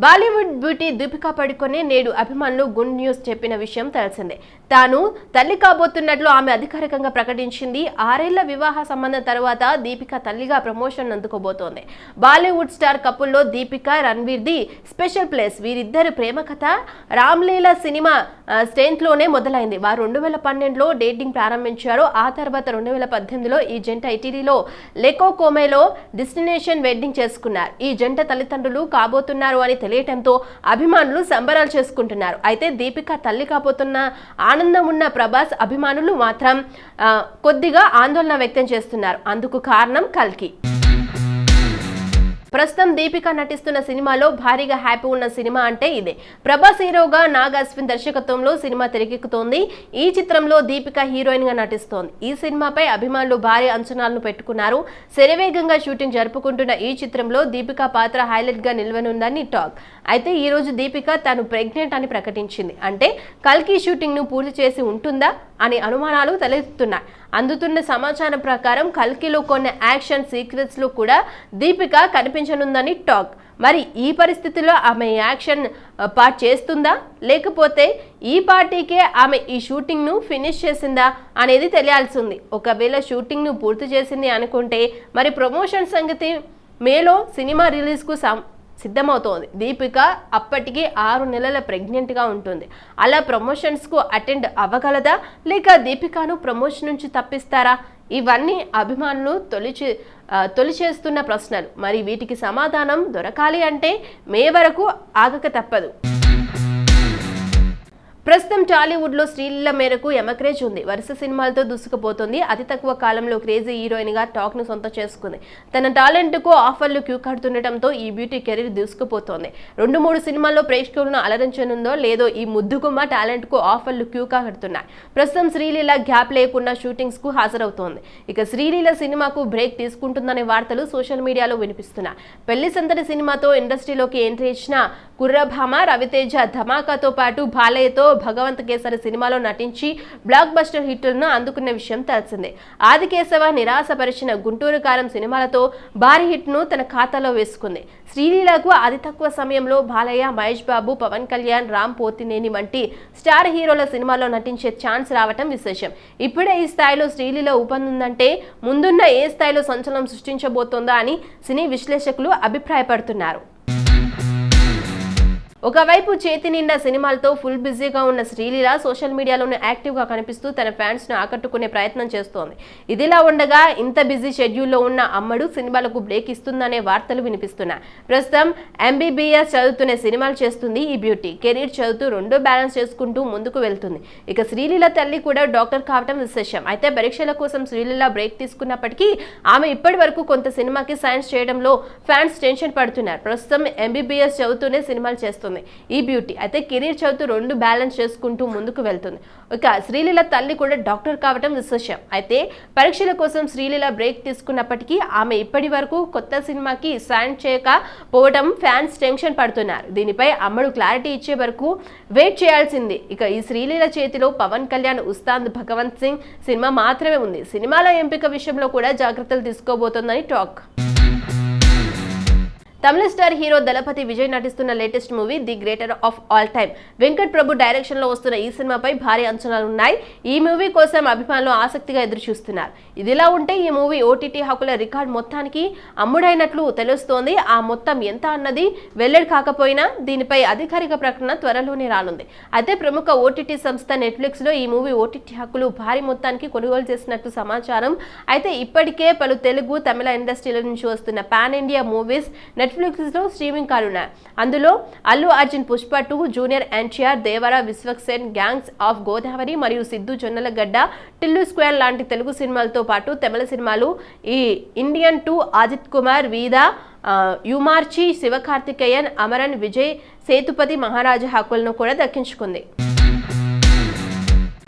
Bollywood beauty Deepika పడుకొనే నేడు అభిమానులు good news చెప్పిన విషయం తెలిసిందే. తాను తల్లి కాబోతున్నట్లు ఆమె అధికారికంగా ప్రకటించింది. 6 ఏళ్ల వివాహ సంబంధం తర్వాత దీపిక తల్లిగా ప్రమోషన్ అందుకోబోతోంది. బాలీవుడ్ స్టార్ కపుల్లో Deepika, Ranveer the special place. వీరిద్దరి ప్రేమ కథ రామ్లీలా సినిమా స్టెంట్లోనే మొదలైంది. వారు 2012లో డేటింగ్ ప్రారంభించారు. ఆ తర్వాత 2018లో ఈ జంట ఇటలీలో లెకో కోమేలో డెస్టినేషన్ వెడ్డింగ్ చేసుకున్నారు. ఈ జంట తల్లిదండ్రులు కాబోతున్నారు అని తెలియటంతో అభిమానులు సంబరాలు చేసుకుంటున్నారు. అయితే దీపిక తల్లి కాబోతున్న ఆనందం ఉన్న ప్రభాస్ అభిమానులు మాత్రం కొద్దిగా ఆందోళన వ్యక్తం చేస్తున్నారు. అందుకు కారణం కల్కి. ప్రస్తుతం దీపిక నటిస్తున్న సినిమాలో భారీగా హ్యాపీ ఉన్న సినిమా అంటే ఇదే. ప్రభాస్ హీరోగా నాగ్ అశ్విన్ దర్శకత్వంలో సినిమా తెరకెక్కుతోంది. ఈ చిత్రంలో దీపిక హీరోయిన్ గా నటిస్తోంది. ఈ సినిమాపై అభిమానులు భారీ అంచనాలను పెట్టుకున్నారు. శరవేగంగా షూటింగ్ జరుపుకుంటున్న ఈ చిత్రంలో దీపిక పాత్ర హైలైట్ గా నిలవనుందని టాక్. అయితే ఈ రోజు దీపిక తాను ప్రెగ్నెంట్ అని ప్రకటించింది. అంటే కల్కి షూటింగ్ ను పూర్తి చేసి ఉంటుందా అని అనుమానాలు తలెత్తుతున్నాయి. అందుతున్న సమాచారం ప్రకారం కల్కిలో కొన్ని యాక్షన్ సీక్వెన్స్ లో కూడా దీపిక కనిపించనుందని టాక్. మరి ఈ పరిస్థితిలో ఆమె యాక్షన్ పార్ట్ చేస్తుందా, లేకపోతే ఈ పార్టీకే ఆమె ఈ షూటింగ్ ను ఫినిష్ చేసిందా అనేది తెలియాల్సి ఉంది. ఒకవేళ షూటింగ్ ను పూర్తి చేసింది అనుకుంటే మరి ప్రమోషన్ సంగతి. మేలో సినిమా రిలీజ్ కు సిద్ధమవుతోంది. దీపిక అప్పటికి 6 నెలల ప్రెగ్నెంట్ గా ఉంటుంది. అలా ప్రమోషన్స్ కు అటెండ్ అవ్వగలదా, లేక దీపికను ప్రమోషన్ నుంచి తప్పిస్తారా? ఇవన్నీ అభిమానులు తొలి చేస్తున్న ప్రశ్నలు. మరి వీటికి సమాధానం దొరకాలి అంటే మే వరకు ఆగక తప్పదు. ప్రస్తుతం టాలీవుడ్ లో శ్రీలీల మేరకు ఎమక్రేజ్ ఉంది. వరుస సినిమాలతో దూసుకుపోతుంది. అతి తక్కువ కాలంలో క్రేజీ హీరోయిన్ గా టాక్ ను సొంతం చేసుకుంది. తన టాలెంట్ కు ఆఫర్లు క్యూ కడుతుండటంతో ఈ బ్యూటీ కెరీర్ దూసుకుపోతోంది. 2-3 సినిమాల్లో ప్రేక్షకులను అలరించనుందో లేదో ఈ ముద్దుగుమ్మ టాలెంట్ కు ఆఫర్లు క్యూ కడుతున్నాయి. ప్రస్తుతం శ్రీలీల గ్యాప్ లేకుండా షూటింగ్స్ కు హాజరవుతోంది. ఇక శ్రీలీల సినిమాకు బ్రేక్ తీసుకుంటుందనే వార్తలు సోషల్ మీడియాలో వినిపిస్తున్నాయి. పెళ్లి సందడి సినిమాతో ఇండస్ట్రీలోకి ఎంట్రీ ఇచ్చిన కుర్రభామ రవితేజ ధమాకాతో పాటు బాలయ్యతో భగవంత్ కేసరి సినిమాలో నటించి బ్లాక్ బస్టర్ హిట్లను అందుకున్న విషయం తెలిసిందే. ఆదికేశవ నిరాశపరిచిన గుంటూరు కారం సినిమాలతో భారీ హిట్ ను తన ఖాతాలో వేసుకుంది. శ్రీలీలకు అతి తక్కువ సమయంలో బాలయ్య, మహేష్ బాబు, పవన్ కళ్యాణ్, రామ్ పోతినేని వంటి స్టార్ హీరోల సినిమాలో నటించే ఛాన్స్ రావటం విశేషం. ఇప్పుడే ఈ స్థాయిలో శ్రీలీల ఊపందుందంటే ముందున్న ఏ స్థాయిలో సంచలనం సృష్టించబోతోందా అని సినీ విశ్లేషకులు అభిప్రాయపడుతున్నారు. ఒకవైపు చేతి నిండా సినిమాలతో ఫుల్ బిజీగా ఉన్న శ్రీలీల సోషల్ మీడియాలోనే యాక్టివ్గా కనిపిస్తూ తన ఫ్యాన్స్ ను ఆకట్టుకునే ప్రయత్నం చేస్తోంది. ఇదిలా ఉండగా ఇంత బిజీ షెడ్యూల్లో ఉన్న అమ్మడు సినిమాలకు బ్రేక్ ఇస్తుందనే వార్తలు వినిపిస్తున్నాయి. ప్రస్తుతం MBBS చదువుతూనే సినిమాలు చేస్తుంది ఈ బ్యూటీ. కెరీర్ చదువుతూ రెండో బ్యాలెన్స్ చేసుకుంటూ ముందుకు వెళ్తుంది. ఇక శ్రీలీల తల్లి కూడా డాక్టర్ కావటం విశేషం. అయితే పరీక్షల కోసం శ్రీలీల బ్రేక్ తీసుకున్నప్పటికీ ఆమె ఇప్పటి వరకు కొంత సినిమాకి సైన్స్ చేయడంలో ఫ్యాన్స్ టెన్షన్ పడుతున్నారు. ప్రస్తుతం MBBS చదువుతూనే సినిమాలు చేస్తుంది ఈ బ్యూటీ. అయితే కెరీర్ చదువుతూ 2 బ్యాలెన్స్ చేసుకుంటూ ముందుకు వెళ్తుంది. ఇక శ్రీలీల తల్లి కూడా డాక్టర్ కావటం విశేషం. అయితే పరీక్షల కోసం శ్రీలీల బ్రేక్ తీసుకున్నప్పటికీ ఆమె ఇప్పటి వరకు కొత్త సినిమాకి సైన్ చేయకపోవడం ఫ్యాన్స్ టెన్షన్ పడుతున్నారు. దీనిపై అమ్మడు క్లారిటీ ఇచ్చే వరకు వెయిట్ చేయాల్సింది. ఇక ఈ శ్రీలీల చేతిలో పవన్ కళ్యాణ్ ఉస్తాద్ భగవంత్ సింగ్ సినిమా మాత్రమే ఉంది. సినిమాల ఎంపిక విషయంలో కూడా జాగ్రత్తలు తీసుకోబోతోందని టాక్. తమిళ స్టార్ హీరో దళపతి విజయ్ నటిస్తున్న latest movie the greater of all time. Venkat Prabhu direction లో వస్తున్న ఈ సినిమాపై భారీ అంచనాలు ఉన్నాయి. ఈ మూవీ కోసం అభిమానులు ఆసక్తిగా ఎదురు చూస్తున్నారు. ఇదిలా ఉంటే ఈ మూవీ OTT హక్కుల రికార్డ్ మొత్తానికి అమ్ముడైనట్లు తెలుస్తోంది. ఆ మొత్తం ఎంత అన్నది వెల్లడి కాకపోయినా దీనిపై అధికారిక ప్రకటన త్వరలోనే రానుంది. అయితే ప్రముఖ OTT సంస్థ నెట్ఫ్లిక్స్ లో ఈ మూవీ OTT హక్కులు భారీ మొత్తానికి కొనుగోలు చేసినట్టు సమాచారం. అయితే ఇప్పటికే పలు తెలుగు, తమిళ ఇండస్ట్రీల నుంచి వస్తున్న పాన్ ఇండియా మూవీస్ నెట్ఫ్లిక్స్ లో స్ట్రీమింగ్ కానున్నాయి. అందులో Allu Arjun Pushpa 2, junior NTR, Devara, Vishwaksen, gangs of Godavari మరియు సిద్ధు జొన్నలగడ్డ, టిల్లు స్క్వేర్ లాంటి తెలుగు సినిమాలతో పాటు తమిళ సినిమాలు ఈ ఇండియన్ 2, అజిత్ కుమార్, వీదా, యుమార్చి, శివకార్తికేయన్, అమరన్, విజయ్ సేతుపతి మహారాజా హక్కులను కూడా దక్కించుకుంది.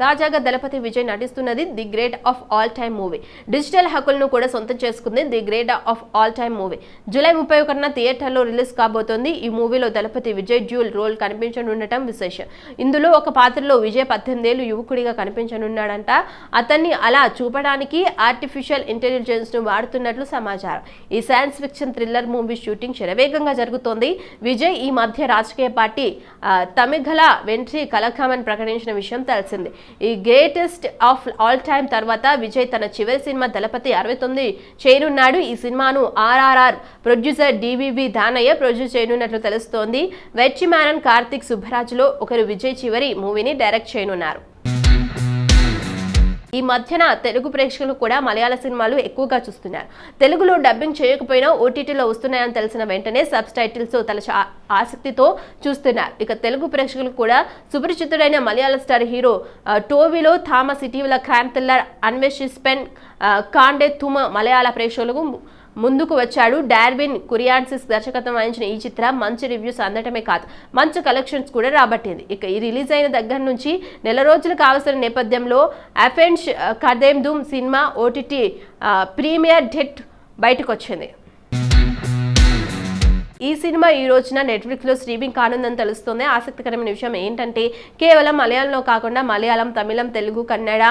తాజాగా దళపతి విజయ్ నటిస్తున్నది the great of all time movie. Digital హక్కులను కూడా సొంతం చేసుకుంది the great of all time movie. July 31న థియేటర్లో రిలీజ్ కాబోతోంది. ఈ మూవీలో దళపతి విజయ్ డ్యూల్ రోల్ కనిపించనుండటం విశేషం. ఇందులో ఒక పాత్రలో విజయ్ 18 ఏళ్ల యువకుడిగా కనిపించనున్నాడంట. అతన్ని అలా చూపడానికి ఆర్టిఫిషియల్ ఇంటెలిజెన్స్ ను వాడుతున్నట్లు సమాచారం. ఈ science fiction thriller movie shooting శరవేగంగా జరుగుతోంది. విజయ్ ఈ మధ్య రాజకీయ పార్టీ తమిళ వెంట్రీ కలకామని ప్రకటించిన విషయం తెలిసింది. ఈ గ్రేటెస్ట్ ఆఫ్ ఆల్ టైమ్ తర్వాత విజయ్ తన చివరి సినిమా దళపతి 69 చేయనున్నాడు. ఈ సినిమాను RRR producer DVV Danayya produce చేయనున్నట్లు తెలుస్తోంది. వెచ్చిమారన్ కార్తిక్ సుబ్బరాజులో ఒకరు విజయ్ చివరి మూవీని డైరెక్ట్ చేయనున్నారు. ఈ మధ్యన తెలుగు ప్రేక్షకులు కూడా మలయాళ సినిమాలు ఎక్కువగా చూస్తున్నారు. తెలుగులో డబ్బింగ్ చేయకపోయినా ఓటీటీలో వస్తున్నాయని తెలిసిన వెంటనే సబ్ టైటిల్స్ తలచి ఆసక్తితో చూస్తున్నారు. ఇక తెలుగు ప్రేక్షకులు కూడా సుపరిచితుడైన మలయాళ స్టార్ హీరో టోవిలో థామస్ ఇటీవల క్రైమ్ థ్రిల్లర్ అన్వేషిస్పెన్ కాండే తుమ మలయాళ ప్రేక్షకులకు ముందుకు వచ్చాడు. డార్విన్ కురియాన్సిస్ దర్శకత్వం వహించిన ఈ చిత్రం మంచి రివ్యూస్ అందటమే కాదు, మంచి కలెక్షన్స్ కూడా రాబట్టింది. ఇక ఈ రిలీజ్ అయిన దగ్గర నుంచి నెల రోజులు కావలసిన నేపథ్యంలో అఫెన్స్ కదేమ్దుమ్ సినిమా ఓటీటీ ప్రీమియర్ డేట్ బయటకు వచ్చింది. ఈ సినిమా ఈ రోజున నెట్ఫ్లిక్స్లో స్ట్రీమింగ్ కానుందని తెలుస్తుంది. ఆసక్తికరమైన విషయం ఏంటంటే కేవలం మలయాళంలో కాకుండా మలయాళం, తమిళం, తెలుగు, కన్నడ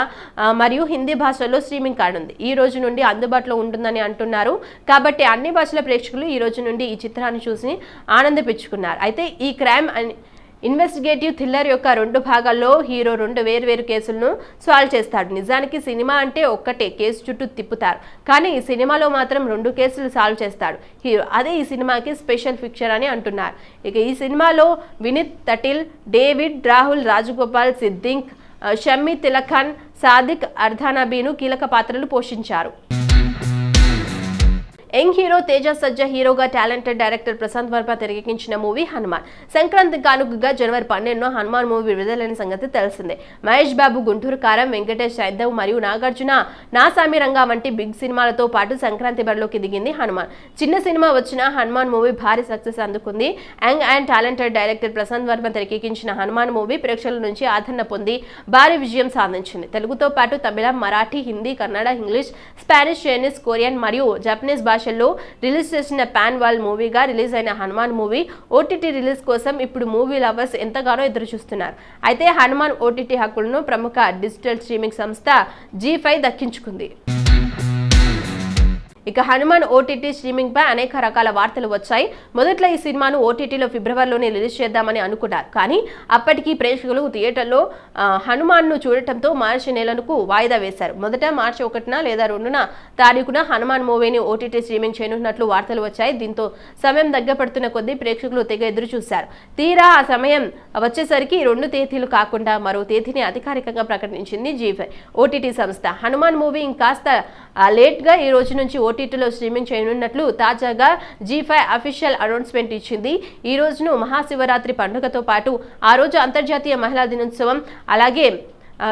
మరియు హిందీ భాషల్లో స్ట్రీమింగ్ కానుంది. ఈ రోజు నుండి అందుబాటులో ఉంటుందని అంటున్నారు. కాబట్టి అన్ని భాషల ప్రేక్షకులు ఈ రోజు నుండి ఈ చిత్రాన్ని చూసి ఆనందపించుకున్నారు. అయితే ఈ క్రైమ్ ఇన్వెస్టిగేటివ్ థ్రిల్లర్ యొక్క 2 భాగాల్లో హీరో 2 వేర్వేరు కేసులను సాల్వ్ చేస్తాడు. నిజానికి సినిమా అంటే ఒక్కటే కేసు చుట్టూ తిప్పుతారు, కానీ ఈ సినిమాలో మాత్రం 2 కేసులు సాల్వ్ చేస్తాడు హీరో. అదే ఈ సినిమాకి స్పెషల్ ఫీచర్ అని అంటున్నారు. ఇక ఈ సినిమాలో వినీత్ తటిల్, డేవిడ్, రాహుల్ రాజగోపాల్, సిద్దిక్, షమ్మి తిలఖన్, సాదిక్ అర్ధానబీను కీలక పాత్రలు పోషించారు. యంగ్ హీరో తేజ సజ్జా హీరోగా టాలెంటెడ్ డైరెక్టర్ ప్రశాంత్ వర్మ తెరకెక్కించిన మూవీ హనుమాన్. సంక్రాంతి కానుకగా జనవరి 12న హనుమాన్ మూవీ విడుదలైన సంగతి తెలిసిందే. మహేష్ బాబు గుంటూరు కారం, వెంకటేష్ సైదవ్ మరియు నాగార్జున నాసామి రంగా వంటి బిగ్ సినిమాలతో పాటు సంక్రాంతి బరిలోకి దిగింది హనుమాన్. చిన్న సినిమా వచ్చిన హనుమాన్ మూవీ భారీ సక్సెస్ అందుకుంది. Young and talented director Prashanth Varma తెరకెక్కించిన హనుమాన్ మూవీ ప్రేక్షకుల నుంచి ఆదరణ పొంది భారీ విజయం సాధించింది. తెలుగుతో పాటు తమిళం, Marathi, Hindi, Kannada, English, Spanish, Chinese, Korean మరియు జపనీస్ భాషల్లో రిలీజ్ చేసిన పాన్ వరల్డ్ మూవీగా రిలీజ్ అయిన హనుమాన్ మూవీ ఓటీటీ రిలీజ్ కోసం ఇప్పుడు మూవీ లవర్స్ ఎంతగానో ఎదురు చూస్తున్నారు. అయితే హనుమాన్ ఓటీటీ హక్కులను ప్రముఖ డిజిటల్ స్ట్రీమింగ్ సంస్థ G5 దక్కించుకుంది. ఇక హనుమాన్ ఓటీటీ స్ట్రీమింగ్ పై అనేక రకాల వార్తలు వచ్చాయి. మొదట్లో ఈ సినిమాను ఓటీటీలో ఫిబ్రవరిలోనే రిలీజ్ చేద్దామని అనుకున్నారు, కానీ అప్పటికి ప్రేక్షకులు థియేటర్లో హనుమాన్ను చూడటంతో మార్చి నెలకు వాయిదా వేశారు. మొదట మార్చి 1న లేదా 2న తారీఖున హనుమాన్ మూవీని ఓటీటీ స్ట్రీమింగ్ చేయనున్నట్లు వార్తలు వచ్చాయి. దీంతో సమయం దగ్గరపడుతున్న కొద్దీ ప్రేక్షకులు తెగ ఎదురు చూశారు. తీరా ఆ సమయం వచ్చేసరికి 2 తేదీలు కాకుండా మరో తేదీని అధికారికంగా ప్రకటించింది G5 ఓటీటీ సంస్థ. హనుమాన్ మూవీ ఇంకాస్త లేట్గా ఈ రోజు నుంచి ఓటీటీలో స్ట్రీమింగ్ చేయనున్నట్లు తాజాగా G5 అఫీషియల్ అనౌన్స్మెంట్ ఇచ్చింది. ఈ రోజును మహాశివరాత్రి పండుగతో పాటు ఆ రోజు అంతర్జాతీయ మహిళా దినోత్సవం, అలాగే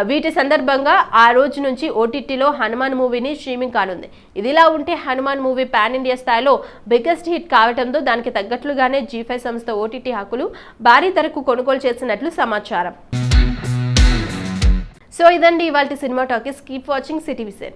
వీటి సందర్భంగా ఆ రోజు నుంచి ఓటీటీలో హనుమాన్ మూవీని స్ట్రీమింగ్ కానుంది. ఇదిలా ఉంటే హనుమాన్ మూవీ పాన్ ఇండియా స్థాయిలో బిగ్గెస్ట్ హిట్ కావడంతో దానికి తగ్గట్లుగానే G5 సంస్థ ఓటీటీ హక్కులు భారీ ధరకు కొనుగోలు చేసినట్లు సమాచారం. సో ఇదండి ఇవాల్టి సినిమా టాకీస్. Keep watching సిటీవీ7.